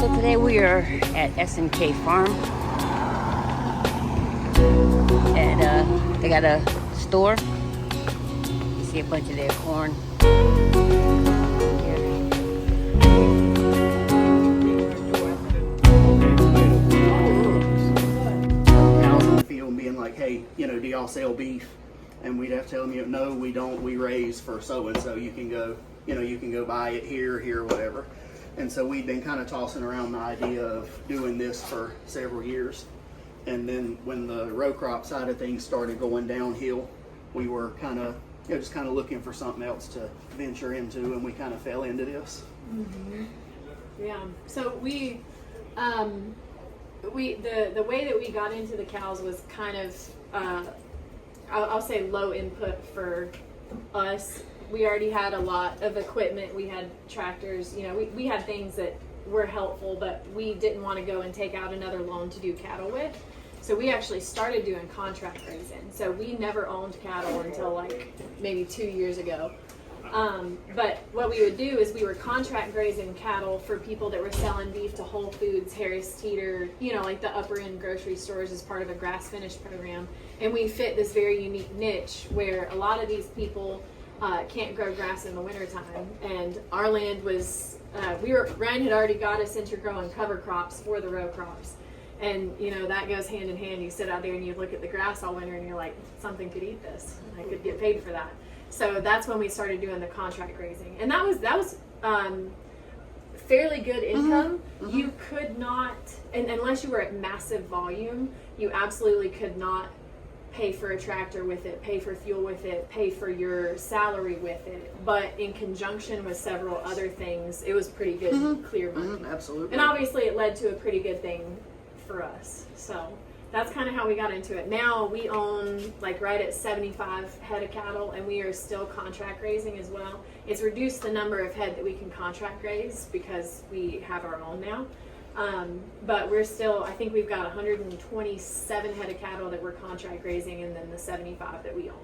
So today we are at SNK Farm, and they got a store. You see a bunch of their corn here. Field being like, hey, do y'all sell beef? And we'd have to tell them, no, we don't. We raise for so and so. You can go, you can go buy it here, whatever. And so we'd been kind of tossing around the idea of doing this for several years. And then when the row crop side of things started going downhill, we were kind of, just kind of looking for something else to venture into, and we kind of fell into this. Mm-hmm. Yeah. So the way that we got into the cows was kind of, I'll say low input for us. We already had a lot of equipment. We had tractors, we had things that were helpful, but we didn't want to go and take out another loan to do cattle with. So we actually started doing contract grazing. So we never owned cattle until like maybe 2 years ago. But what we would do is we were contract grazing cattle for people that were selling beef to Whole Foods, Harris Teeter, like the upper end grocery stores as part of a grass finish program. And we fit this very unique niche where a lot of these people can't grow grass in the wintertime. And our land was, Ryan had already got us into growing cover crops for the row crops. And, that goes hand in hand. You sit out there and you look at the grass all winter and you're like, something could eat this. I could get paid for that. So that's when we started doing the contract grazing. And that was fairly good income. Mm-hmm. You could not, and unless you were at massive volume, you absolutely could not pay for a tractor with it, pay for fuel with it, pay for your salary with it. But in conjunction with several other things, it was pretty good, mm-hmm. clear money. Mm-hmm. Absolutely. And obviously it led to a pretty good thing for us. So that's kind of how we got into it. Now we own right at 75 head of cattle, and we are still contract grazing as well. It's reduced the number of head that we can contract graze because we have our own now. But we're still, I think we've got 127 head of cattle that we're contract grazing, and then the 75 that we own.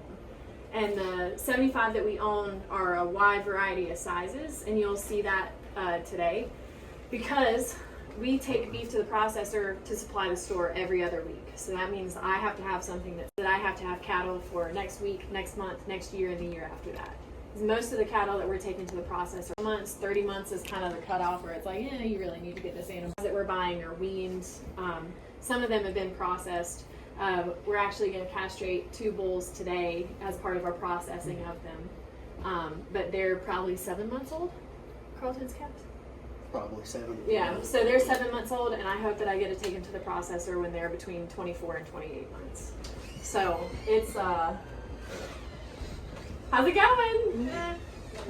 And the 75 that we own are a wide variety of sizes, and you'll see that today, because we take beef to the processor to supply the store every other week. So that means I have to have something that I have to have cattle for next week, next month, next year, and the year after that. Most of the cattle that we're taking to the processor, 30 months is kind of the cutoff where it's like, you really need to get this animal that we're buying are weaned. Some of them have been processed. We're actually going to castrate 2 bulls today as part of our processing of them. But they're probably 7 months old, Carlton's calves. Probably 7. Yeah, so they're 7 months old, and I hope that I get to take them to the processor when they're between 24 and 28 months. So it's how's it going?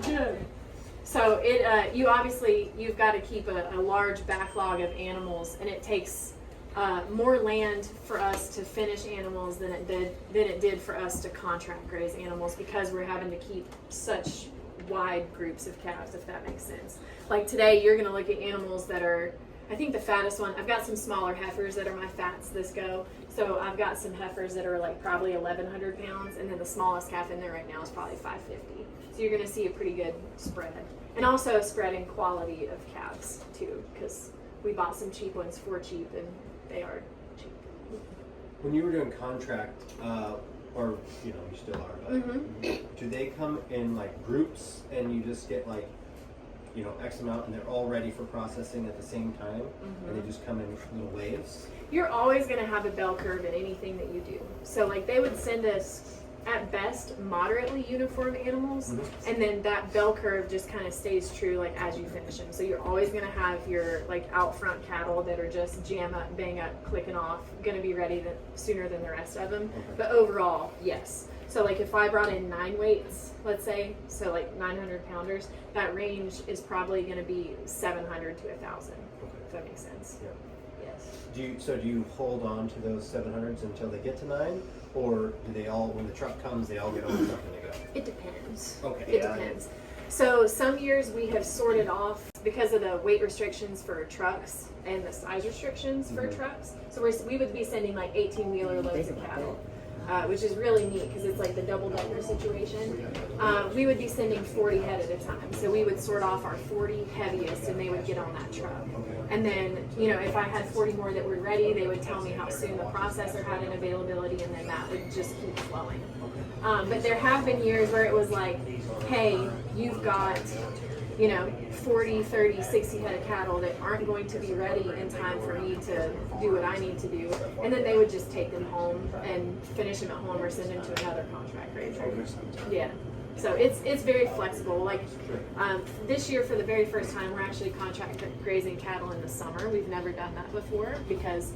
Good. So you've got to keep a large backlog of animals, and it takes more land for us to finish animals than it did for us to contract graze animals, because we're having to keep such wide groups of calves, if that makes sense. Like today, you're going to look at animals that are, I think the fattest one, I've got some smaller heifers that are my fats this go. So I've got some heifers that are probably 1,100 pounds, and then the smallest calf in there right now is probably 550. So you're going to see a pretty good spread. And also a spread in quality of calves too, because we bought some cheap ones for cheap, and they are cheap. When you were doing contract, or you still are, but mm-hmm. do they come in groups and you just get X amount and they're all ready for processing at the same time, mm-hmm. and they just come in little waves? You're always going to have a bell curve in anything that you do. So they would send us at best moderately uniform animals, mm-hmm. and then that bell curve just kind of stays true as you finish them. So you're always going to have your out front cattle that are just jam up, bang up, clicking off, going to be ready sooner than the rest of them. Okay. But overall, yes. So if I brought in 9 weights, let's say, so 900 pounders, that range is probably going to be 700 to 1,000. Okay. If that makes sense. Yeah. Yes. Do you hold on to those 700s until they get to 9, or do they all, when the truck comes, they all get over stuff and they go? It depends. Okay. It depends. So some years we have sorted off because of the weight restrictions for trucks and the size restrictions for mm-hmm. trucks. So we would be sending 18-wheeler loads of cattle. which is really neat because it's like the double-decker situation. We would be sending 40 head at a time. So we would sort off our 40 heaviest and they would get on that truck. And then, if I had 40 more that were ready, they would tell me how soon the processor had an availability, and then that would just keep flowing. But there have been years where it was like, hey, you've got 40, 30, 60 head of cattle that aren't going to be ready in time for me to do what I need to do. And then they would just take them home and finish them at home or send them to another contract raiser. Yeah. So it's very flexible. Like this year, for the very first time, we're actually contract grazing cattle in the summer. We've never done that before because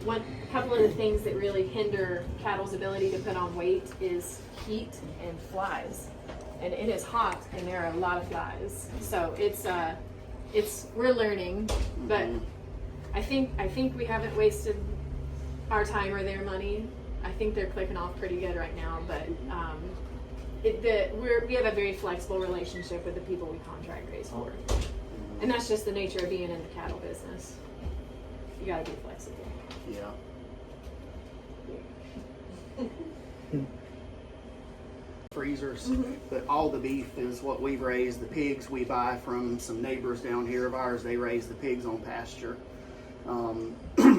one couple of the things that really hinder cattle's ability to put on weight is heat and flies. And it is hot, and there are a lot of flies. So we're learning, but I think we haven't wasted our time or their money. I think they're clicking off pretty good right now, but we have a very flexible relationship with the people we contract graze for, and that's just the nature of being in the cattle business. You got to be flexible. Yeah. Freezers, but all the beef is what we've raised. The pigs we buy from some neighbors down here of ours. They raise the pigs on pasture.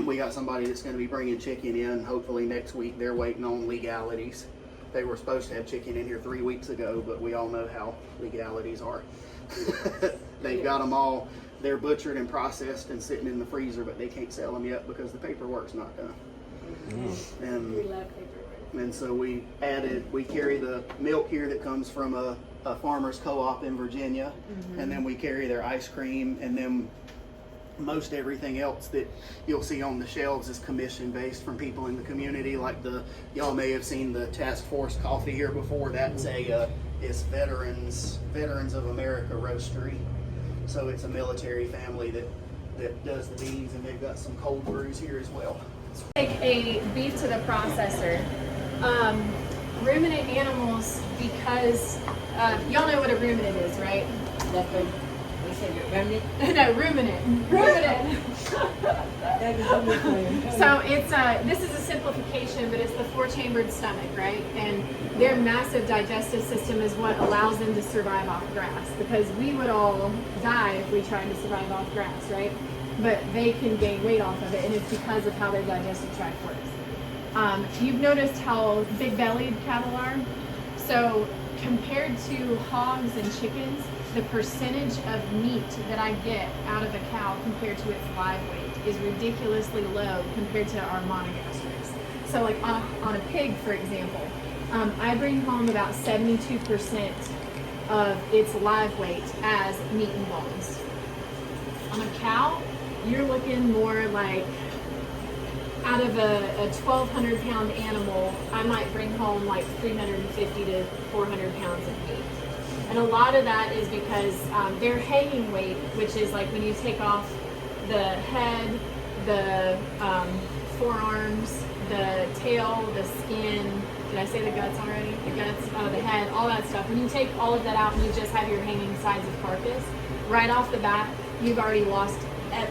We got somebody that's going to be bringing chicken in hopefully next week. They're waiting on legalities. They were supposed to have chicken in here 3 weeks ago, but we all know how legalities are. They've got them all. They're butchered and processed and sitting in the freezer, but they can't sell them yet because the paperwork's not done. And We love paperwork. And so we carry the milk here that comes from a farmer's co-op in Virginia, and then we carry their ice cream, and then most everything else that you'll see on the shelves is commission based from people in the community. Like y'all may have seen the Task Force coffee here before. That's it's Veterans of America Roastery. So it's a military family that does the beans, and they've got some cold brews here as well. Take a beef to the processor. Ruminant animals, because y'all know what a ruminant is, right? That's what we said, remnant. No, ruminant. So it's this is a simplification, but it's the 4-chambered stomach, right? And their massive digestive system is what allows them to survive off grass, because we would all die if we tried to survive off grass, right? But they can gain weight off of it, and it's because of how their digestive tract works. You've noticed how big-bellied cattle are? So compared to hogs and chickens, the percentage of meat that I get out of a cow compared to its live weight is ridiculously low compared to our monogastrics. So like on a pig, for example, I bring home about 72% of its live weight as meat and bones. On a cow, you're looking more like, out of a 1,200 pound animal, I might bring home like 350 to 400 pounds of meat. And a lot of that is because their hanging weight, which is like when you take off the head, the forearms, the tail, the skin, did I say the guts already? The guts, the head, all that stuff. When you take all of that out and you just have your hanging sides of carcass, right off the bat, you've already lost at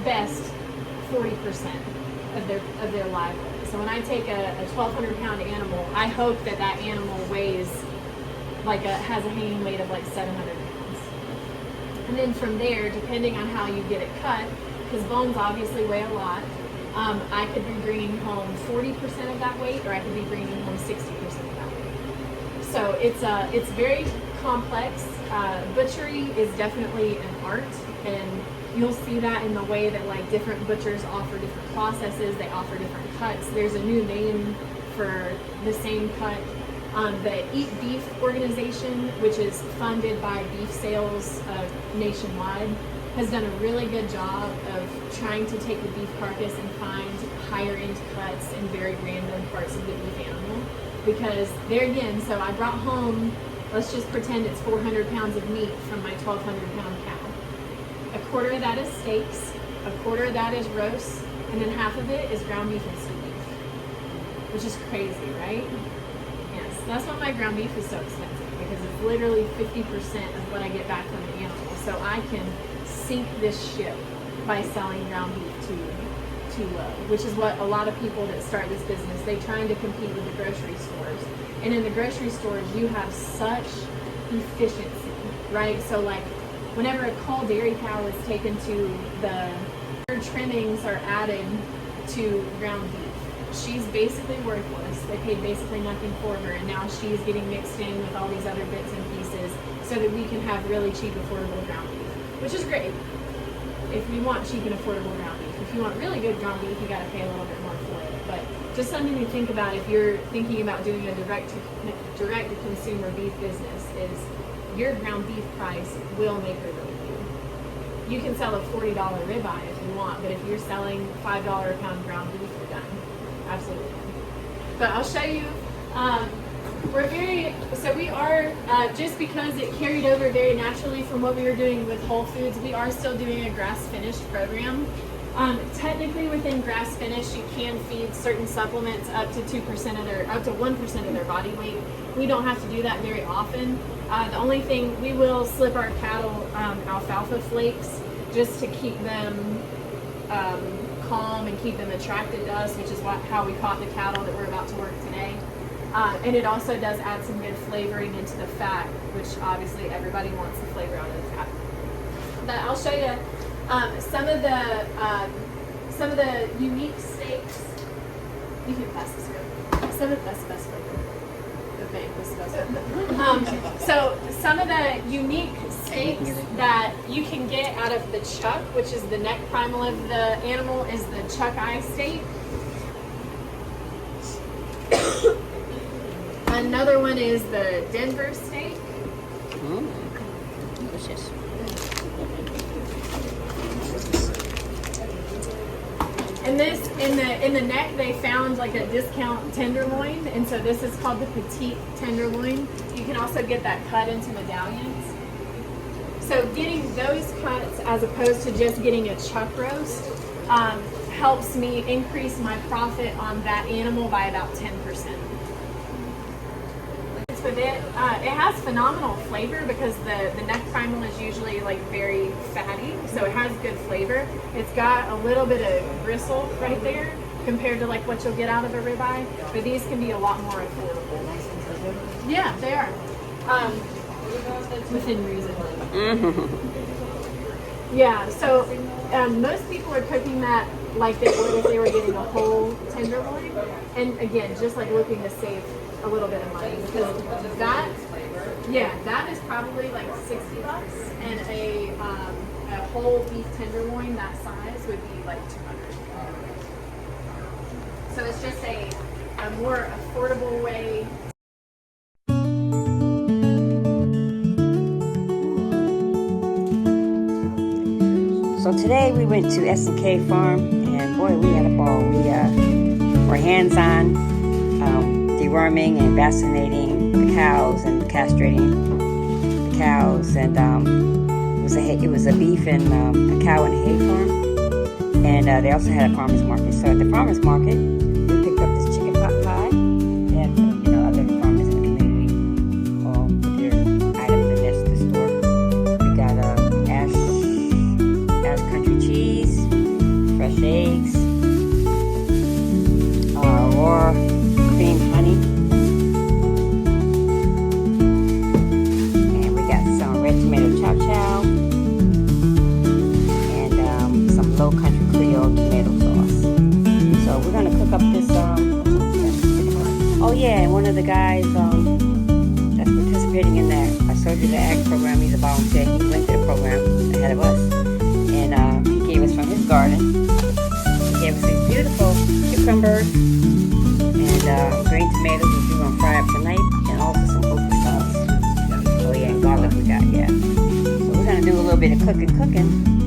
best 40% of their live weight. So when I take a 1,200 pound animal, I hope that animal weighs has a hanging weight of like 700 pounds. And then from there, depending on how you get it cut, because bones obviously weigh a lot, I could be bringing home 40% of that weight, or I could be bringing home 60% of that weight. So it's very complex. Butchery is definitely an art, and you'll see that in the way that like different butchers offer different processes. They offer different cuts. There's a new name for the same cut. The Eat Beef organization, which is funded by beef sales nationwide, has done a really good job of trying to take the beef carcass and find higher end cuts in very random parts of the beef animal. Because there again, so I brought home, let's just pretend it's 400 pounds of meat from my 1,200 pound cow. A quarter of that is steaks, a quarter of that is roast, and then half of it is ground beef and stewed beef, which is crazy, right? Yes, that's why my ground beef is so expensive, because it's literally 50% of what I get back from the animal. So I can sink this ship by selling ground beef too low, which is what a lot of people that start this business, they trying to compete with the grocery stores. And in the grocery stores, you have such efficiency, right? So like whenever a cull dairy cow is taken to her trimmings are added to ground beef. She's basically worthless. They paid basically nothing for her, and now she's getting mixed in with all these other bits and pieces so that we can have really cheap, affordable ground beef, which is great if we want cheap and affordable ground beef. If you want really good ground beef, you got to pay a little bit more for it. But just something to think about if you're thinking about doing a direct to consumer beef business is your ground beef price will make or break you. You can sell a $40 ribeye if you want, but if you're selling $5 a pound ground beef, you're done. Absolutely done. But I'll show you. We are, just because it carried over very naturally from what we were doing with Whole Foods, we are still doing a grass-finished program. Technically within grass-finished, you can feed certain supplements up to 1% of their body weight. We don't have to do that very often. The only thing, we will slip our cattle alfalfa flakes just to keep them calm and keep them attracted to us, which is how we caught the cattle that we're about to work today. And it also does add some good flavoring into the fat, which obviously everybody wants the flavor out of the fat. But I'll show you some of the unique steaks. You can pass this around. That's the best flavor. Okay, this is the best flavor. So some of the unique steaks that you can get out of the chuck, which is the neck primal of the animal, is the chuck eye steak. Another one is the Denver steak. Delicious. And this in the neck they found like a discount tenderloin, and so this is called the petite tenderloin. You can also get that cut into medallions. So getting those cuts as opposed to just getting a chuck roast helps me increase my profit on that animal by about 10%. With it, it has phenomenal flavor because the neck primal is usually like very fatty, so it has good flavor. It's got a little bit of bristle right there compared to like what you'll get out of a ribeye, but these can be a lot more affordable. Yeah, they are. Within reason. Yeah, so most people are cooking that like they would if they were getting a whole tenderloin, and again, just like looking to save a little bit of money, because that is probably like $60, and a whole beef tenderloin that size would be like $200. So it's just a more affordable way. So today we went to S&K Farm, and boy, we had a ball. We were hands-on. Deworming and vaccinating the cows and castrating the cows, and it was a beef and a cow and a hay farm, and they also had a farmers market. So at the farmers market, we picked up this chicken pot pie, and other farmers in the community all put their items in the store. We got Ash country cheese, fresh eggs, raw cream honey, and we got some red tomato chow chow, and some low country Creole tomato sauce. So we're gonna cook up this. Oh yeah, and one of the guys that's participating in that I showed you the ag program. He's a volunteer. He went to the program ahead of us, and he gave us from his garden. He gave us these beautiful cucumbers. And green tomatoes which we're going to fry up tonight, and also some okra sauce. Oh yeah, and garlic we got, yeah. So we're going to do a little bit of cooking.